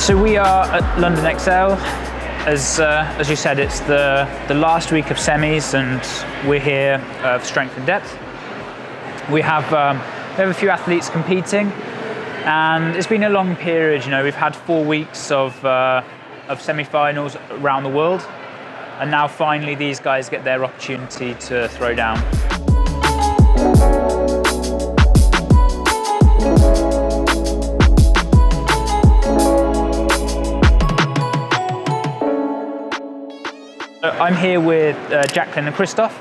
So we are at London XL. As you said, it's the last week of semis, and we're here for strength and depth. We have a few athletes competing, and it's been a long period. You know, we've had 4 weeks of semi-finals around the world, and now finally these guys get their opportunity to throw down. I'm here with Jacqueline and Christoph,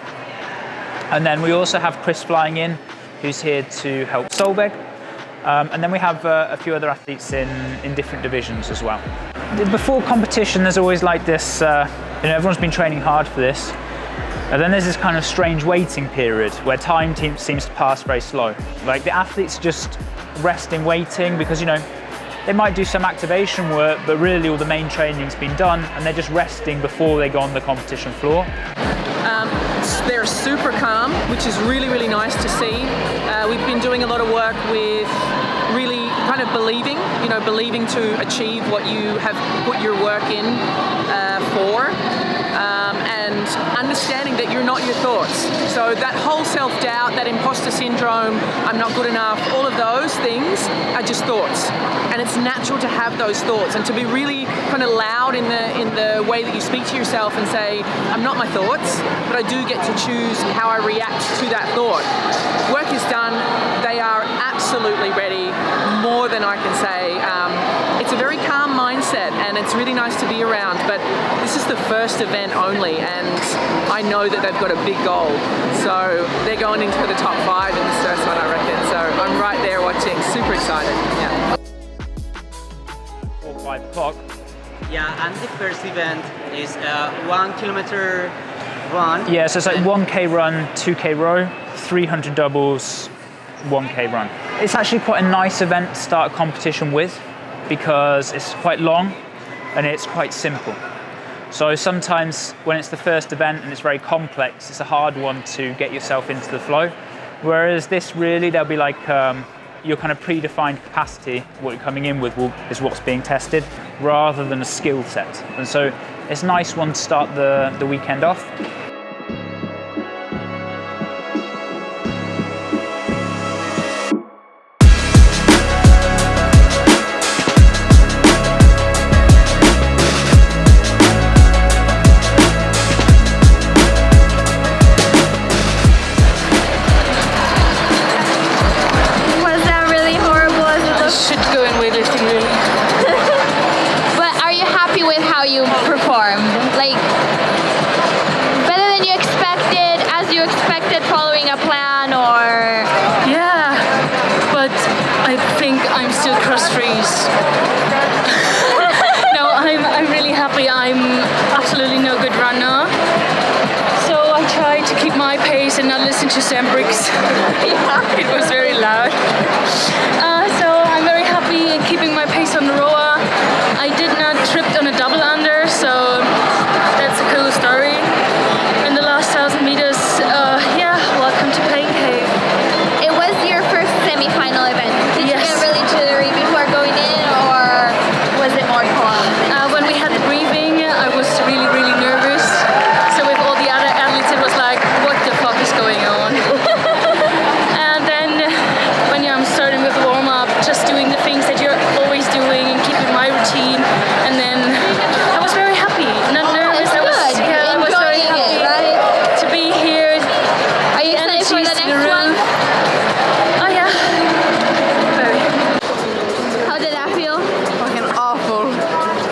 and then we also have Chris flying in, who's here to help Solveig, and then we have a few other athletes in different divisions as well. Before competition, there's always like this, everyone's been training hard for this, and then there's this kind of strange waiting period where time seems to pass very slow. Like the athletes just resting, waiting, because they might do some activation work, but really all the main training's been done, and they're just resting before they go on the competition floor. They're super calm, which is really, really nice to see. We've been doing a lot of work with really kind of believing to achieve what you have put your work in for. And understanding that you're not your thoughts. So that whole self-doubt, that imposter syndrome, I'm not good enough, all of those things are just thoughts. And it's natural to have those thoughts and to be really kind of loud in the way that you speak to yourself and say, I'm not my thoughts, but I do get to choose how I react to that thought. Work is done. They are absolutely ready, more than I can say. It's a very calm mindset, and it's really nice to be around, but this is the first event only, and I know that they've got a big goal. So they're going into the top 5 in this first one, I reckon. So I'm right there watching, super excited. Yeah. 4 or 5 o'clock. Yeah, and the first event is a 1 kilometer run. Yeah, so it's like 1K run, 2K row, 300 doubles, 1K run. It's actually quite a nice event to start a competition with, because it's quite long and it's quite simple. So sometimes when it's the first event and it's very complex, it's a hard one to get yourself into the flow. Whereas this really, there'll be like your kind of predefined capacity, what you're coming in with is what's being tested, rather than a skill set. And so it's a nice one to start the weekend off. I'm still cross-freeze. No, I'm really happy. I'm absolutely no good runner. So I try to keep my pace and not listen to Sam Briggs. It was very loud. So I'm very happy in keeping my pace on the rower. I did not trip on a double under, so that's a cool story. In the last 1,000 meters, welcome to Pain Cave. It was your first semi-final event. Did Yes. you get really jittery before going in, or was it more calm? When we had the briefing, I was really, really nervous. So with all the other athletes, it was like, what the fuck is going on? And then when I'm starting with the warm-up, just doing the things that you're always doing and keeping my routine. And then I was very happy. Not nervous. I was very happy right? to be here. Are you excited for the next one? Oh yeah. Very. How did that feel? Fucking awful.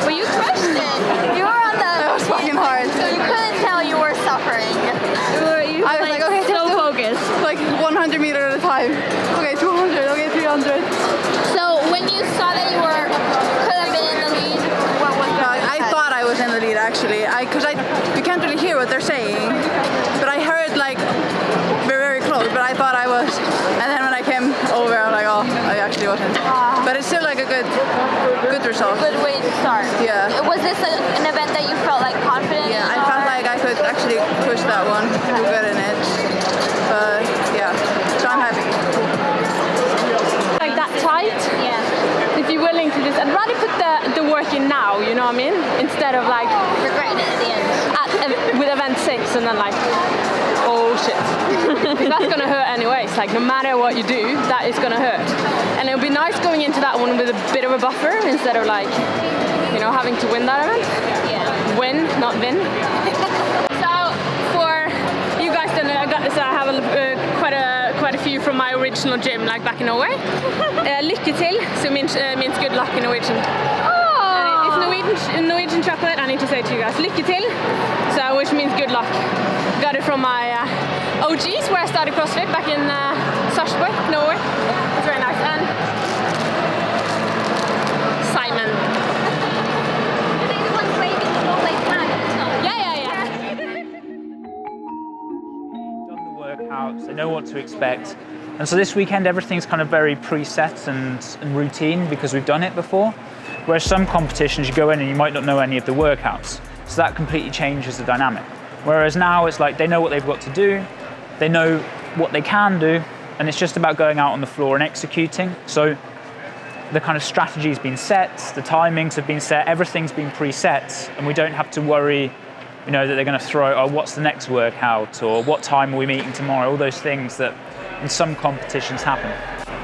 Well, you crushed it. You were on the... That was fucking hard. So you couldn't tell you were suffering. You I was like, okay, so just focused. like 100 meters at a time. Okay, 200, okay, 300. So when you saw that you could have been in the lead, what was that? I thought I was in the lead actually, because you can't really hear what they're saying, but I heard like we're very close, but I thought I was, and then when I came over, I'm like, oh, I actually wasn't. But it's still like a good result. Good way to start. Yeah. Was this an event that you felt like confident Yeah, in? I felt like I could actually push that one, do good in it. But yeah, so I'm happy. Like that tight? Yeah. It if you're willing to just, I'd rather put the work in now, you know what I mean? Instead of like Regretting it at the end. with event 6 and then like, oh shit. Because that's gonna hurt anyways. Like no matter what you do, that is gonna hurt. And it'll be nice going into that one with a bit of a buffer instead of like, you know, having to win that event. Yeah. Win, not win. So for you guys that know, I got this. I have quite a few from my original gym, like back in Norway. Lykke til, so means good luck in Norwegian. And it's Norwegian chocolate. I need to say it to you guys. Lykke til, so which means good luck. Got it from my OGs where I started CrossFit back in Sarpsborg, Norway. It's very nice. And Simon. Are they the ones waving the ball like flag at the top? Yeah. Done the workouts, they know what to expect. And so this weekend everything's kind of very preset and routine because we've done it before. Whereas some competitions you go in and you might not know any of the workouts. So that completely changes the dynamic. Whereas now it's like they know what they've got to do, they know what they can do, and it's just about going out on the floor and executing. So the kind of strategy's been set, the timings have been set, everything's been preset, and we don't have to worry, you know, that they're going to throw, oh, what's the next workout, or what time are we meeting tomorrow, all those things that in some competitions happen.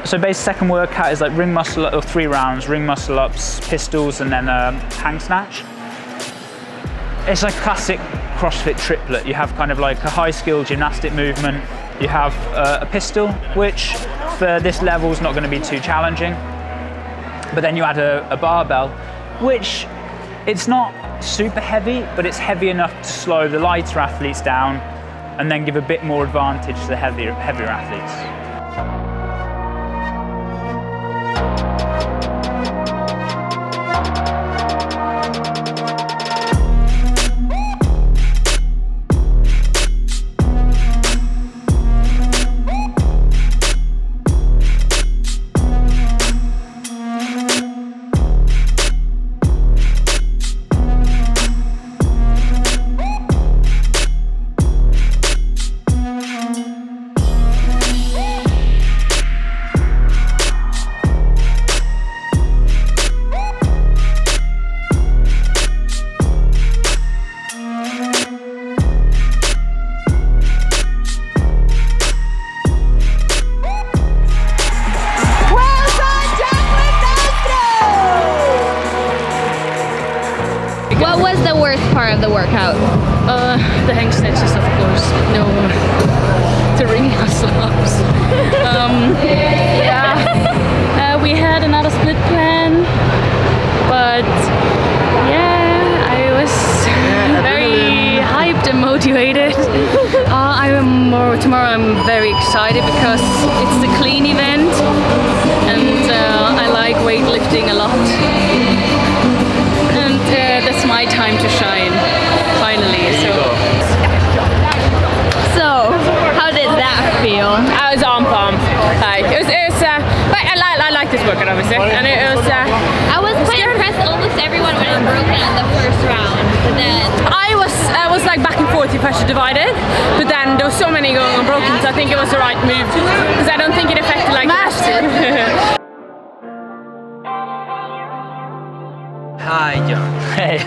So base second workout is like ring muscle up, or 3 rounds, ring muscle ups, pistols, and then hang snatch. It's like classic CrossFit triplet. You have kind of like a high skill gymnastic movement, you have a pistol, which for this level is not going to be too challenging. But then you add a barbell, which it's not super heavy, but it's heavy enough to slow the lighter athletes down and then give a bit more advantage to the heavier athletes. What was the worst part of the workout? The hang snatches, of course. No, the ring muscle-ups. We had another split plan, but yeah, I was very hyped and motivated. Tomorrow I'm very excited because it's the clean event, and I like weightlifting a lot. And that's my time to shine, finally. So, how did that feel? I was on palm. Like it was I like this workout obviously, and it was. I was quite impressed. Almost everyone went broken in the first round, but then I was like back and forth if I should divide it, but then there were so many going on broken, so I think it was the right move because I don't think it affected like that. Hi, John. Hey.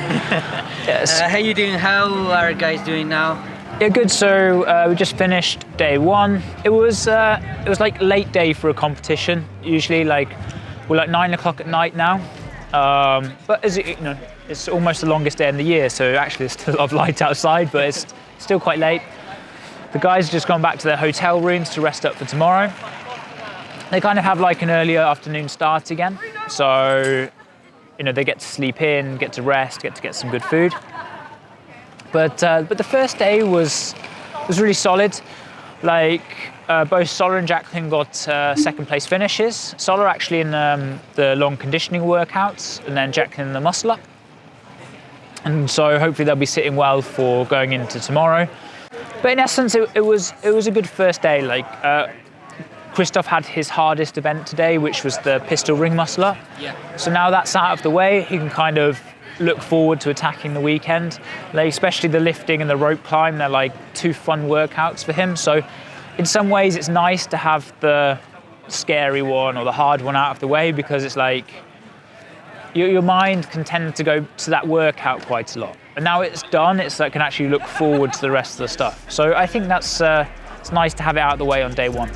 Yes. How you doing? How are guys doing now? Yeah, good. So we just finished day 1. It was like late day for a competition. Usually, like we're like 9 o'clock at night now. But as you know, it's almost the longest day in the year. So actually, there's still a lot of light outside, but it's still quite late. The guys have just gone back to their hotel rooms to rest up for tomorrow. They kind of have like an earlier afternoon start again. So you know, they get to sleep in, get to rest, get to get some good food. But the first day was really solid. Like both Sola and Jacqueline got second place finishes. Sola actually in the long conditioning workouts, and then Jacqueline in the muscle up. And so hopefully they'll be sitting well for going into tomorrow. But in essence, it was a good first day. Like Christoph had his hardest event today, which was the pistol ring muscle up. Yeah. So now that's out of the way, he can kind of look forward to attacking the weekend. Like, especially the lifting and the rope climb, they're like 2 fun workouts for him. So in some ways it's nice to have the scary one or the hard one out of the way, because it's like your mind can tend to go to that workout quite a lot. And now it's done, it's like can actually look forward to the rest of the stuff. So I think that's it's nice to have it out of the way on day one.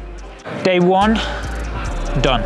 Day one, done.